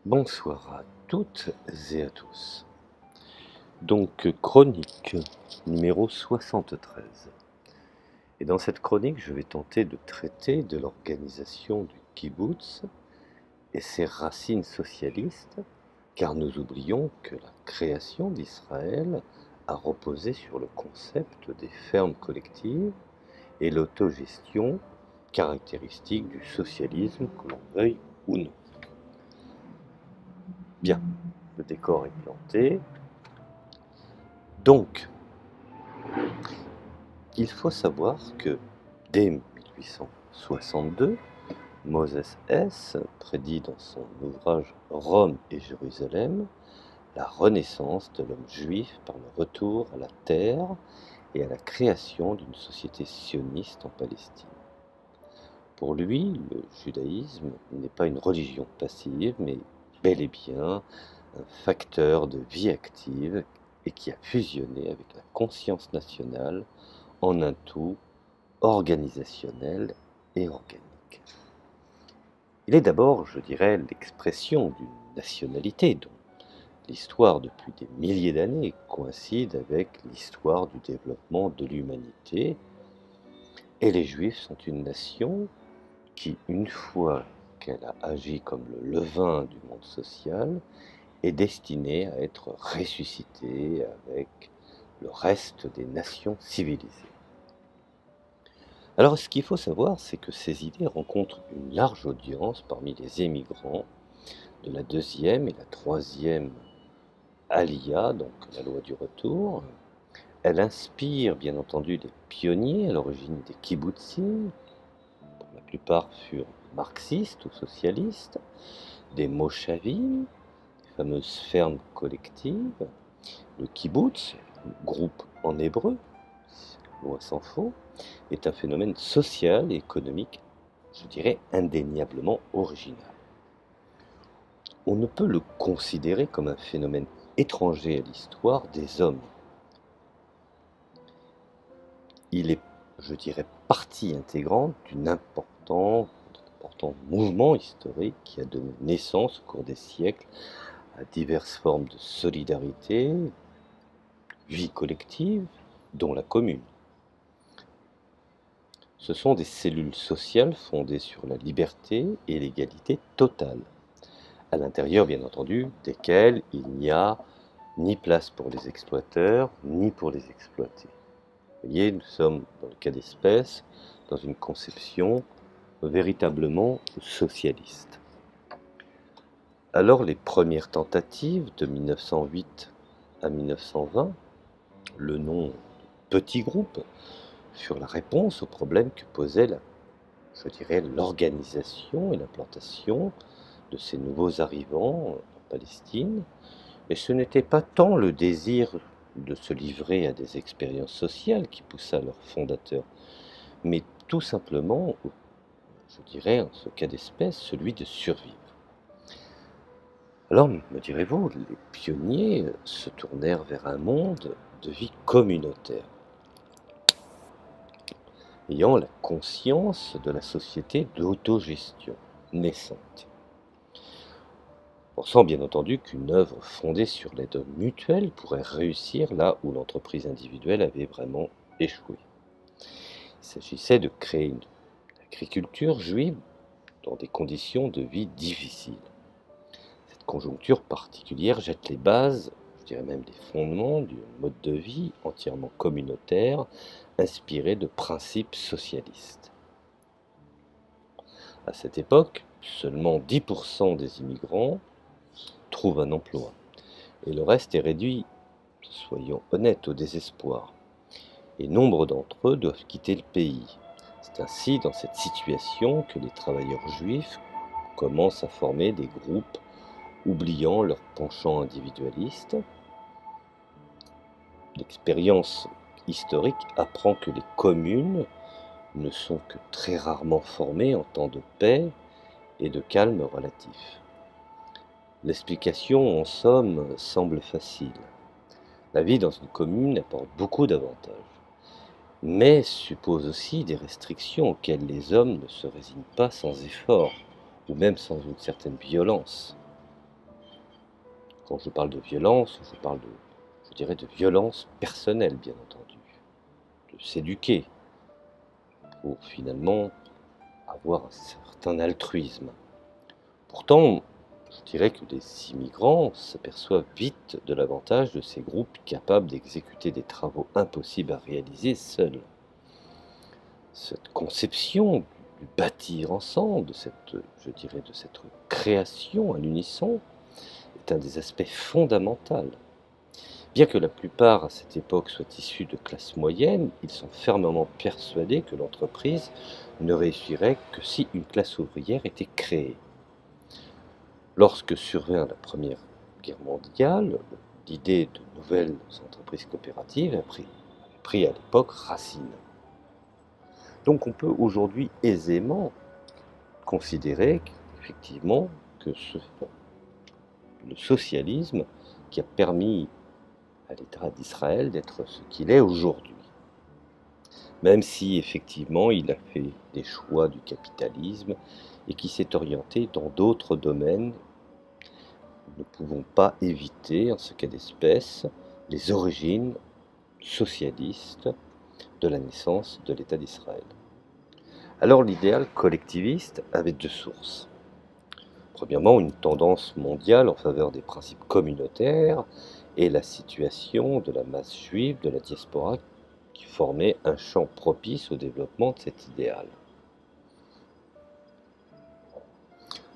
Bonsoir à toutes et à tous. Donc, chronique numéro 73. Et dans cette chronique, je vais tenter de traiter de l'organisation du kibbutz et ses racines socialistes, car nous oublions que la création d'Israël a reposé sur le concept des fermes collectives et l'autogestion, caractéristique du socialisme, que l'on veuille ou non. Bien, le décor est planté. Donc, il faut savoir que dès 1862, Moses Hess prédit dans son ouvrage Rome et Jérusalem la renaissance de l'homme juif par le retour à la terre et à la création d'une société sioniste en Palestine. Pour lui, le judaïsme n'est pas une religion passive, mais bel et bien un facteur de vie active et qui a fusionné avec la conscience nationale en un tout organisationnel et organique. Il est d'abord, je dirais, l'expression d'une nationalité dont l'histoire depuis des milliers d'années coïncide avec l'histoire du développement de l'humanité, et les Juifs sont une nation qui, une fois qu'elle a agi comme le levain du monde social, est destinée à être ressuscitée avec le reste des nations civilisées. Alors, ce qu'il faut savoir, c'est que ces idées rencontrent une large audience parmi les émigrants de la deuxième et la troisième Aliyah, donc la loi du retour. Elle inspire bien entendu les pionniers à l'origine des kibbutzim, pour la plupart furent marxistes ou socialistes, des moshavim, les fameuses fermes collectives, le kibbutz, groupe en hébreu, loin s'en faut, est un phénomène social et économique, je dirais, indéniablement original. On ne peut le considérer comme un phénomène étranger à l'histoire des hommes. Il est, je dirais, partie intégrante d'un important mouvement historique qui a donné naissance au cours des siècles à diverses formes de solidarité, vie collective, dont la commune. Ce sont des cellules sociales fondées sur la liberté et l'égalité totale, à l'intérieur, bien entendu, desquelles il n'y a ni place pour les exploiteurs, ni pour les exploités. Vous voyez, nous sommes, dans le cas d'espèce, dans une conception véritablement socialiste. Alors, les premières tentatives de 1908 à 1920, le nom de petits groupes, furent la réponse aux problèmes que posait je dirais, l'organisation et l'implantation de ces nouveaux arrivants en Palestine. Et ce n'était pas tant le désir de se livrer à des expériences sociales qui poussa leurs fondateurs, mais tout simplement, je dirais, en ce cas d'espèce, celui de survivre. Alors, me direz-vous, les pionniers se tournèrent vers un monde de vie communautaire, ayant la conscience de la société d'autogestion naissante. Pensant bien entendu qu'une œuvre fondée sur l'aide mutuelle pourrait réussir là où l'entreprise individuelle avait vraiment échoué. Il s'agissait de créer une agriculture juive dans des conditions de vie difficiles. Cette conjoncture particulière jette les bases, je dirais même les fondements d'un mode de vie entièrement communautaire, inspiré de principes socialistes. À cette époque, seulement 10% des immigrants trouvent un emploi, et le reste est réduit, soyons honnêtes, au désespoir. Et nombre d'entre eux doivent quitter le pays. C'est ainsi dans cette situation que les travailleurs juifs commencent à former des groupes oubliant leur penchant individualiste. L'expérience historique apprend que les communes ne sont que très rarement formées en temps de paix et de calme relatif. L'explication, en somme, semble facile. La vie dans une commune apporte beaucoup d'avantages, mais suppose aussi des restrictions auxquelles les hommes ne se résignent pas sans effort, ou même sans une certaine violence. Quand je parle de violence, je parle je dirais de violence personnelle, bien entendu, de s'éduquer pour finalement avoir un certain altruisme. Pourtant, je dirais que les immigrants s'aperçoivent vite de l'avantage de ces groupes capables d'exécuter des travaux impossibles à réaliser seuls. Cette conception du bâtir ensemble, je dirais, de cette création à l'unisson, est un des aspects fondamentaux. Bien que la plupart à cette époque soient issus de classes moyennes, ils sont fermement persuadés que l'entreprise ne réussirait que si une classe ouvrière était créée. Lorsque survint la Première Guerre mondiale, l'idée de nouvelles entreprises coopératives a pris à l'époque racine. Donc on peut aujourd'hui aisément considérer effectivement que le socialisme qui a permis à l'État d'Israël d'être ce qu'il est aujourd'hui. Même si effectivement il a fait des choix du capitalisme et qui s'est orienté dans d'autres domaines, nous ne pouvons pas éviter, en ce cas d'espèce, les origines socialistes de la naissance de l'État d'Israël. Alors l'idéal collectiviste avait deux sources. Premièrement, une tendance mondiale en faveur des principes communautaires et la situation de la masse juive de la diaspora qui formait un champ propice au développement de cet idéal.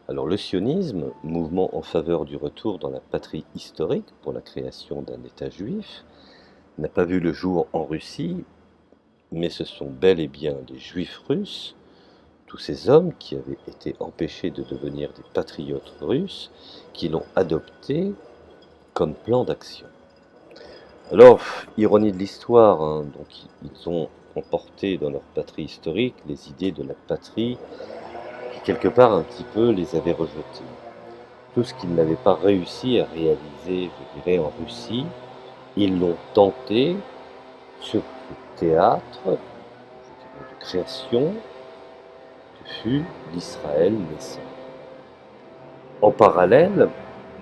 Alors le sionisme, mouvement en faveur du retour dans la patrie historique pour la création d'un État juif, n'a pas vu le jour en Russie, mais ce sont bel et bien les juifs russes, tous ces hommes qui avaient été empêchés de devenir des patriotes russes, qui l'ont adopté comme plan d'action. Alors, ironie de l'histoire, hein, donc ils ont emporté dans leur patrie historique les idées de la patrie qui, quelque part, un petit peu les avaient rejetées. Tout ce qu'ils n'avaient pas réussi à réaliser, je dirais, en Russie, ils l'ont tenté sur le théâtre, je dirais, de création que fut l'Israël naissant. En parallèle,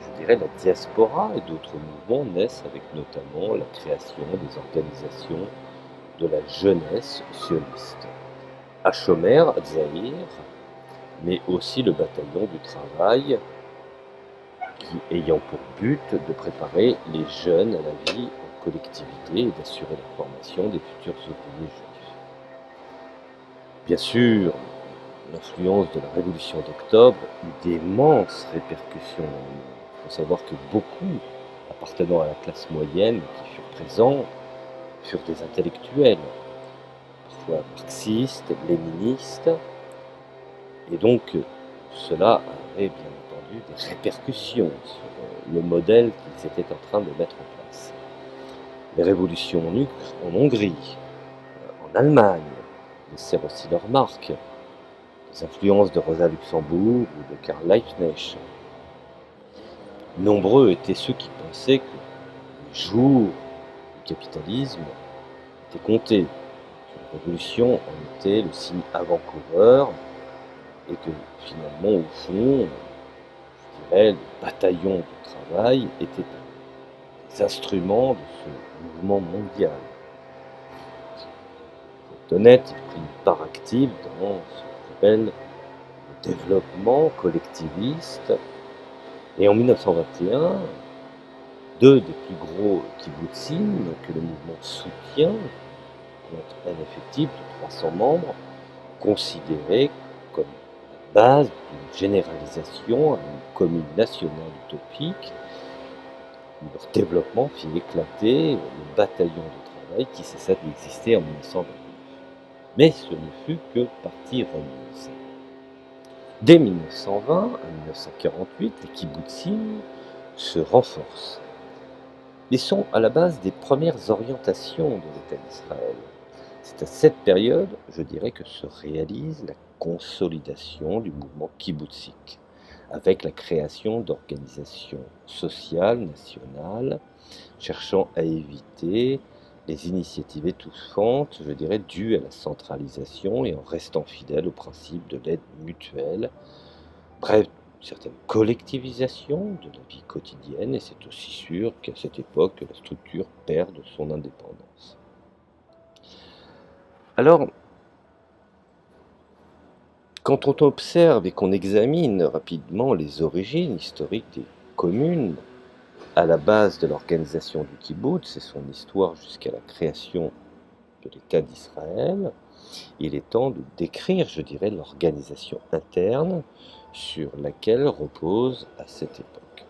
je dirais, la diaspora et d'autres mouvements naissent avec notamment la création des organisations de la jeunesse sioniste. À Shomer, à Zahir, mais aussi le bataillon du travail, qui ayant pour but de préparer les jeunes à la vie en collectivité et d'assurer la formation des futurs ouvriers juifs. Bien sûr, l'influence de la Révolution d'octobre eut d'immenses répercussions dans le monde. Il faut savoir que beaucoup, appartenant à la classe moyenne, qui furent présents, furent des intellectuels, parfois marxistes, léninistes, et donc cela avait bien entendu des répercussions sur le modèle qu'ils étaient en train de mettre en place. Les révolutions en Hongrie, en Allemagne, laissèrent aussi leur marque. Les influences de Rosa Luxembourg ou de Karl Liebknecht. Nombreux étaient ceux qui pensaient que les jours du capitalisme étaient comptés, que la révolution en était le signe avant-coureur et que finalement, au fond, je dirais, le bataillon de travail était des instruments de ce mouvement mondial. Pour être honnête, il prit une part active dans ce qu'on appelle le développement collectiviste. Et en 1921, deux des plus gros kibbutzim que le mouvement soutient, compte un effectif de 300 membres, considérés comme la base d'une généralisation à une commune nationale utopique, où leur développement fit éclater le bataillon de travail qui cessa d'exister en 1929. Mais ce ne fut que partie remise. Dès 1920 à 1948, les kibbutzim se renforcent. Ils sont à la base des premières orientations de l'État d'Israël. C'est à cette période, je dirais, que se réalise la consolidation du mouvement kibboutzik, avec la création d'organisations sociales nationales, cherchant à éviter les initiatives étouffantes, je dirais, dues à la centralisation et en restant fidèles au principe de l'aide mutuelle. Bref, certaine collectivisation de la vie quotidienne, et c'est aussi sûr qu'à cette époque, la structure perd de son indépendance. Alors, quand on observe et qu'on examine rapidement les origines historiques des communes, à la base de l'organisation du kibbutz et son histoire jusqu'à la création de l'État d'Israël, il est temps de décrire, je dirais, l'organisation interne sur laquelle repose à cette époque.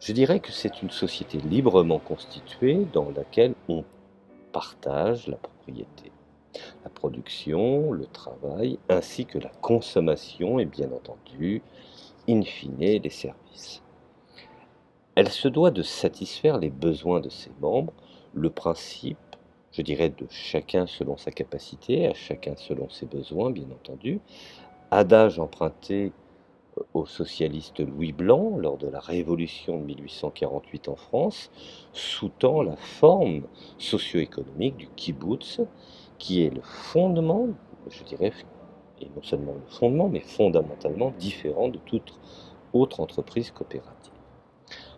Je dirais que c'est une société librement constituée dans laquelle on partage la propriété, la production, le travail, ainsi que la consommation et bien entendu, in fine, les services. Elle se doit de satisfaire les besoins de ses membres, le principe, je dirais, de chacun selon sa capacité, à chacun selon ses besoins, bien entendu, adage emprunté au socialiste Louis Blanc lors de la Révolution de 1848 en France, sous-tend la forme socio-économique du kibbutz, qui est le fondement, je dirais, et non seulement le fondement, mais fondamentalement différent de toute autre entreprise coopérative.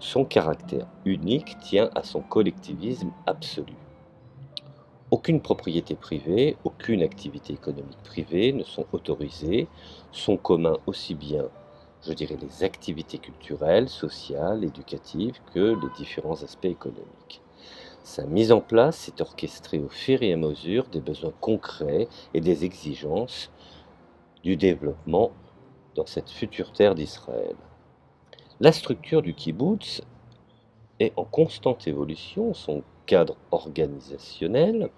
Son caractère unique tient à son collectivisme absolu. Aucune propriété privée, aucune activité économique privée ne sont autorisées, sont communs aussi bien, je dirais, les activités culturelles, sociales, éducatives que les différents aspects économiques. Sa mise en place est orchestrée au fur et à mesure des besoins concrets et des exigences du développement dans cette future terre d'Israël. La structure du kibbutz est en constante évolution, son cadre organisationnel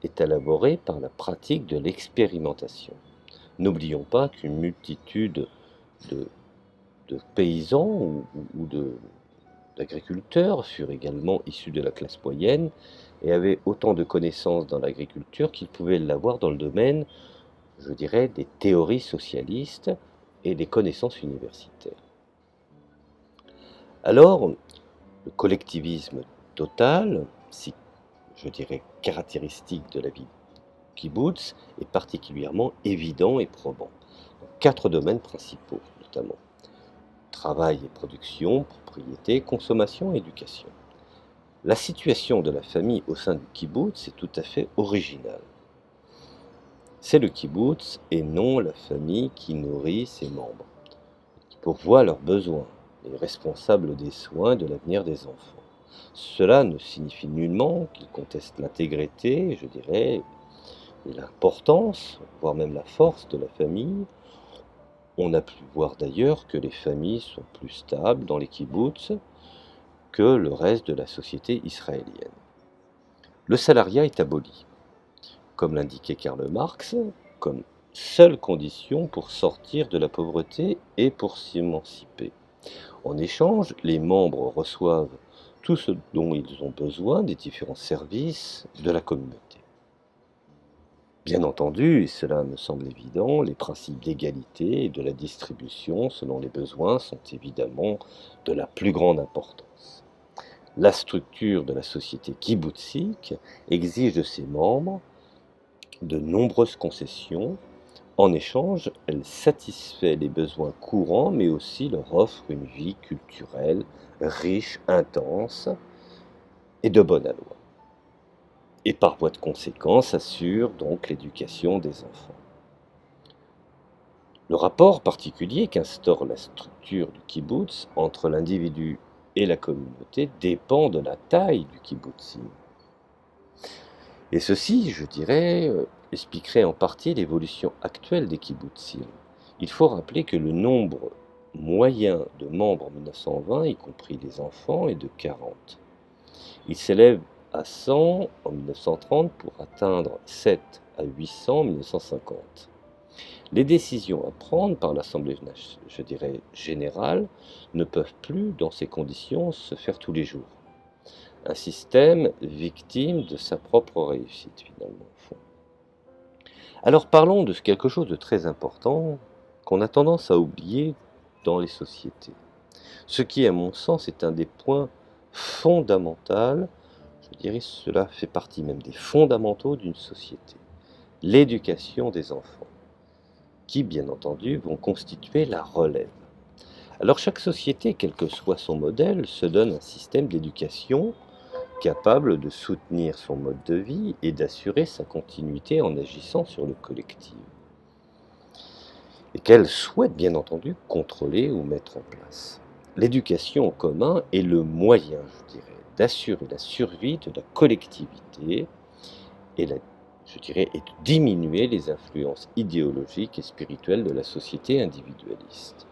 est élaboré par la pratique de l'expérimentation. N'oublions pas qu'une multitude de, de paysans ou d'agriculteurs furent également issus de la classe moyenne et avaient autant de connaissances dans l'agriculture qu'ils pouvaient l'avoir dans le domaine, je dirais, des théories socialistes et des connaissances universitaires. Alors, le collectivisme total, si je dirais caractéristique de la vie kibbutz, est particulièrement évident et probant. Dans 4 domaines principaux, notamment travail et production, propriété, consommation et éducation. La situation de la famille au sein du kibbutz est tout à fait originale. C'est le kibbutz et non la famille qui nourrit ses membres, qui pourvoit leurs besoins, et est responsable des soins et de l'avenir des enfants. Cela ne signifie nullement qu'il conteste l'intégrité, je dirais, et l'importance, voire même la force de la famille. On a pu voir d'ailleurs que les familles sont plus stables dans les kibbutz que le reste de la société israélienne. Le salariat est aboli, comme l'indiquait Karl Marx, comme seule condition pour sortir de la pauvreté et pour s'émanciper. En échange, les membres reçoivent tout ce dont ils ont besoin des différents services de la communauté. Bien entendu, et cela me semble évident, les principes d'égalité et de la distribution selon les besoins sont évidemment de la plus grande importance. La structure de la société kibboutzik exige de ses membres de nombreuses concessions. En échange, elle satisfait les besoins courants, mais aussi leur offre une vie culturelle riche, intense et de bonne aloi. Et par voie de conséquence assure donc l'éducation des enfants. Le rapport particulier qu'instaure la structure du kibbutz entre l'individu et la communauté dépend de la taille du kibbutzim. Et ceci, je dirais, expliquerait en partie l'évolution actuelle des kibbutzim. Il faut rappeler que le nombre moyen de membres en 1920, y compris les enfants, est de 40. Il s'élève à 100 en 1930 pour atteindre 7 à 800 en 1950. Les décisions à prendre par l'Assemblée, je dirais, générale ne peuvent plus, dans ces conditions, se faire tous les jours. Un système victime de sa propre réussite, finalement, au fond. Alors parlons de quelque chose de très important qu'on a tendance à oublier dans les sociétés. Ce qui, à mon sens, est un des points fondamentaux, je dirais cela fait partie même des fondamentaux d'une société, l'éducation des enfants, qui, bien entendu, vont constituer la relève. Alors chaque société, quel que soit son modèle, se donne un système d'éducation capable de soutenir son mode de vie et d'assurer sa continuité en agissant sur le collectif, et qu'elle souhaite bien entendu contrôler ou mettre en place. L'éducation en commun est le moyen, je dirais, d'assurer la survie de la collectivité et je dirais, et de diminuer les influences idéologiques et spirituelles de la société individualiste.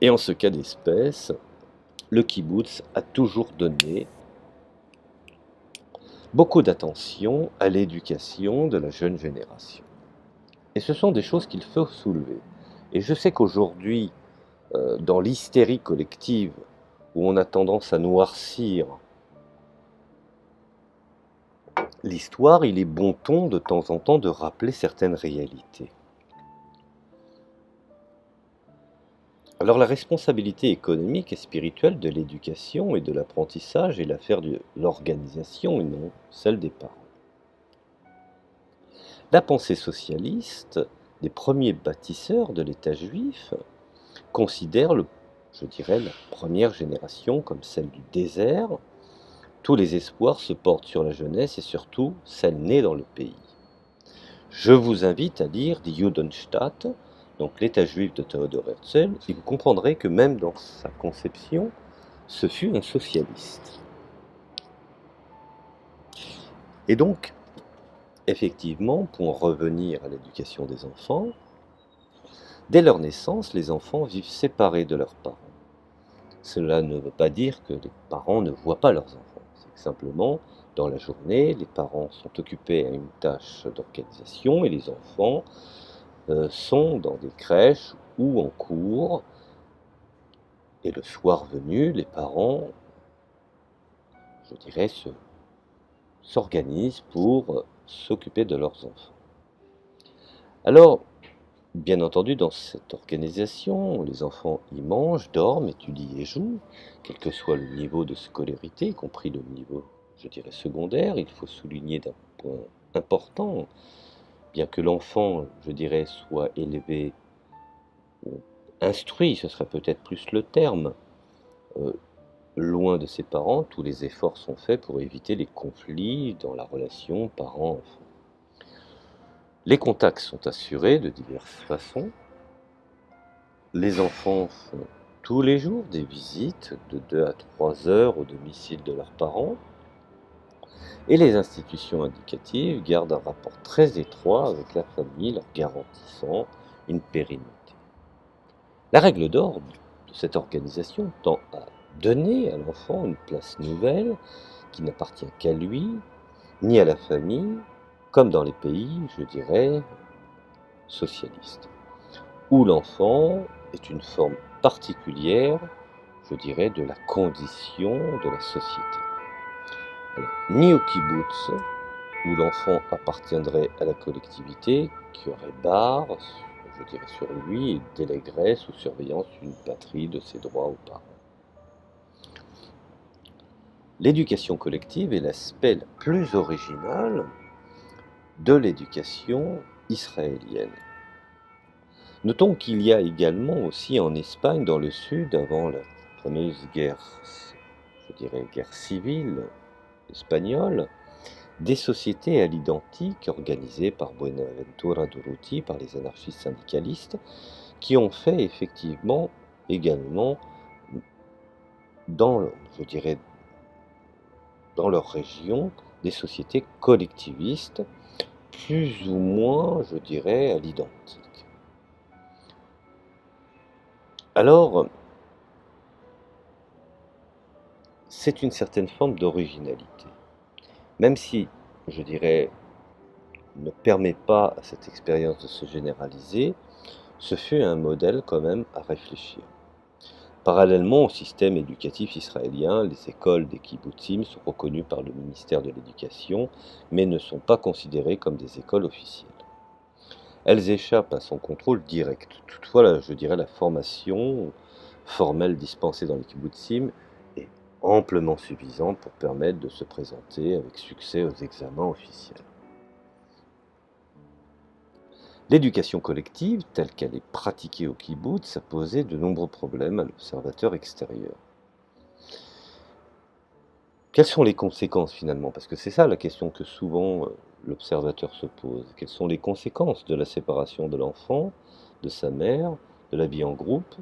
Et en ce cas d'espèce, le kibbutz a toujours donné beaucoup d'attention à l'éducation de la jeune génération. Et ce sont des choses qu'il faut soulever. Et je sais qu'aujourd'hui, dans l'hystérie collective, où on a tendance à noircir l'histoire, il est bon ton de temps en temps de rappeler certaines réalités. Alors la responsabilité économique et spirituelle de l'éducation et de l'apprentissage est l'affaire de l'organisation et non celle des parents. La pensée socialiste des premiers bâtisseurs de l'État juif considère, je dirais, la première génération comme celle du désert. Tous les espoirs se portent sur la jeunesse et surtout celle née dans le pays. Je vous invite à lire Die Judenstadt, donc l'État juif de Theodor Herzl, et vous comprendrez que même dans sa conception, ce fut un socialiste. Et donc, effectivement, pour en revenir à l'éducation des enfants, dès leur naissance, les enfants vivent séparés de leurs parents. Cela ne veut pas dire que les parents ne voient pas leurs enfants. C'est que simplement, dans la journée, les parents sont occupés à une tâche d'organisation et les enfants sont dans des crèches ou en cours. Et le soir venu, les parents, je dirais, s'organisent pour s'occuper de leurs enfants. Alors, bien entendu, dans cette organisation, les enfants y mangent, dorment, étudient et jouent, quel que soit le niveau de scolarité, y compris le niveau, je dirais, secondaire. Il faut souligner d'un point important, bien que l'enfant, je dirais, soit élevé ou instruit, ce serait peut-être plus le terme, loin de ses parents, tous les efforts sont faits pour éviter les conflits dans la relation parent-enfant. Les contacts sont assurés de diverses façons. Les enfants font tous les jours des visites de 2 à 3 heures au domicile de leurs parents. Et les institutions éducatives gardent un rapport très étroit avec la famille, leur garantissant une pérennité. La règle d'or de cette organisation tend à donner à l'enfant une place nouvelle qui n'appartient qu'à lui, ni à la famille, comme dans les pays, je dirais, socialistes, où l'enfant est une forme particulière, je dirais, de la condition de la société. Alors, ni au kibbutz, où l'enfant appartiendrait à la collectivité, qui aurait barre, je dirais, sur lui et délèguerait sous surveillance une patrie de ses droits aux parents. L'éducation collective est l'aspect le plus original de l'éducation israélienne. Notons qu'il y a également aussi en Espagne, dans le sud, avant la fameuse guerre, je dirais, guerre civile espagnole, des sociétés à l'identique organisées par Buenaventura Durruti, par les anarchistes syndicalistes, qui ont fait effectivement également je dirais, dans leur région, des sociétés collectivistes, plus ou moins, je dirais, à l'identique. Alors, c'est une certaine forme d'originalité. Même si, je dirais, ne permet pas à cette expérience de se généraliser, ce fut un modèle quand même à réfléchir. Parallèlement au système éducatif israélien, les écoles des kibbutzim sont reconnues par le ministère de l'Éducation, mais ne sont pas considérées comme des écoles officielles. Elles échappent à son contrôle direct. Toutefois, je dirais, la formation formelle dispensée dans les kibbutzim est amplement suffisante pour permettre de se présenter avec succès aux examens officiels. L'éducation collective, telle qu'elle est pratiquée au kibbutz, a posé de nombreux problèmes à l'observateur extérieur. Quelles sont les conséquences finalement? Parce que c'est ça la question que souvent l'observateur se pose. Quelles sont les conséquences de la séparation de l'enfant, de sa mère, de la vie en groupe?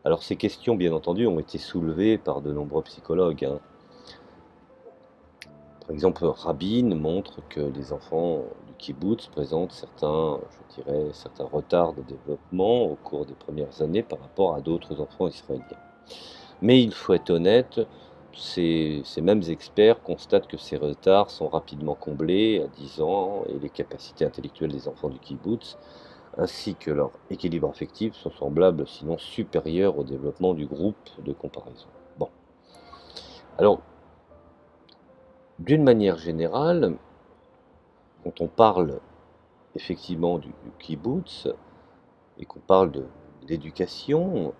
Alors ces questions, bien entendu, ont été soulevées par de nombreux psychologues, hein. Par exemple, Rabin montre que les enfants du kibbutz présentent certains, je dirais, certains retards de développement au cours des premières années par rapport à d'autres enfants israéliens. Mais il faut être honnête, ces mêmes experts constatent que ces retards sont rapidement comblés à 10 ans et les capacités intellectuelles des enfants du kibbutz, ainsi que leur équilibre affectif, sont semblables, sinon supérieurs au développement du groupe de comparaison. Bon. Alors, d'une manière générale, quand on parle effectivement du kibbutz et qu'on parle de l'éducation,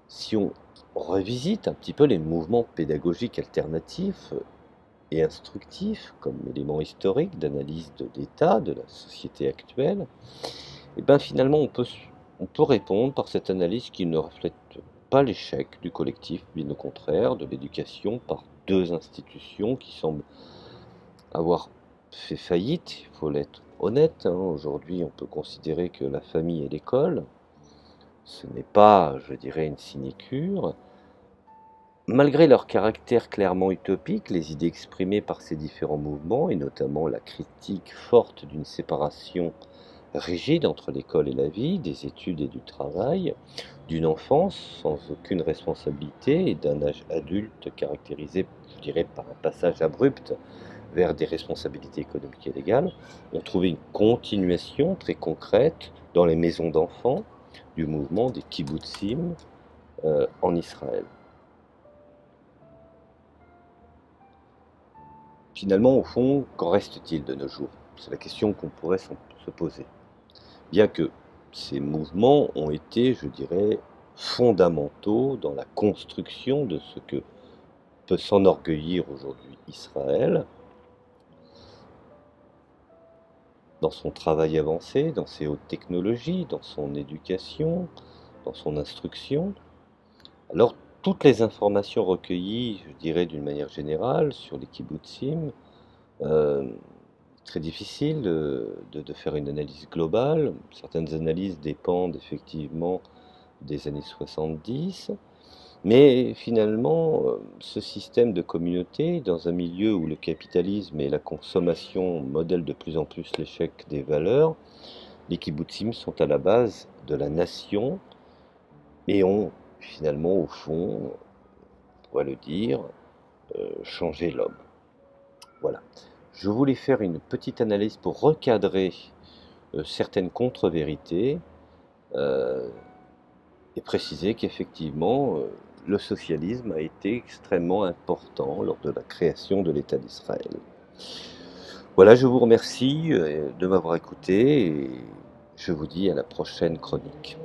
si on revisite un petit peu les mouvements pédagogiques alternatifs et instructifs comme élément historique d'analyse de l'état de la société actuelle, et bien finalement on peut répondre par cette analyse qui ne reflète pas l'échec du collectif, bien au contraire, de l'éducation par deux institutions qui semblent avoir fait faillite, il faut l'être honnête, hein. Aujourd'hui, on peut considérer que la famille et l'école, ce n'est pas, je dirais, une sinécure. Malgré leur caractère clairement utopique, les idées exprimées par ces différents mouvements, et notamment la critique forte d'une séparation rigide entre l'école et la vie, des études et du travail, d'une enfance sans aucune responsabilité et d'un âge adulte caractérisé, je dirais, par un passage abrupt vers des responsabilités économiques et légales, ont trouvé une continuation très concrète dans les maisons d'enfants du mouvement des kibbutzim en Israël. Finalement, au fond, qu'en reste-t-il de nos jours? C'est la question qu'on pourrait se poser. Bien que ces mouvements ont été, je dirais, fondamentaux dans la construction de ce que peut s'enorgueillir aujourd'hui Israël, dans son travail avancé, dans ses hautes technologies, dans son éducation, dans son instruction. Alors, toutes les informations recueillies, je dirais d'une manière générale, sur les kibbutzim, euh, très difficile de faire une analyse globale. Certaines analyses dépendent effectivement des années 70, mais finalement, ce système de communauté, dans un milieu où le capitalisme et la consommation modèlent de plus en plus l'échec des valeurs, les kibbutzim sont à la base de la nation et ont finalement, au fond, on pourrait le dire, changé l'homme. Voilà. Je voulais faire une petite analyse pour recadrer certaines contre-vérités euh, et préciser qu'effectivement, le socialisme a été extrêmement important lors de la création de l'État d'Israël. Voilà, je vous remercie de m'avoir écouté et je vous dis à la prochaine chronique.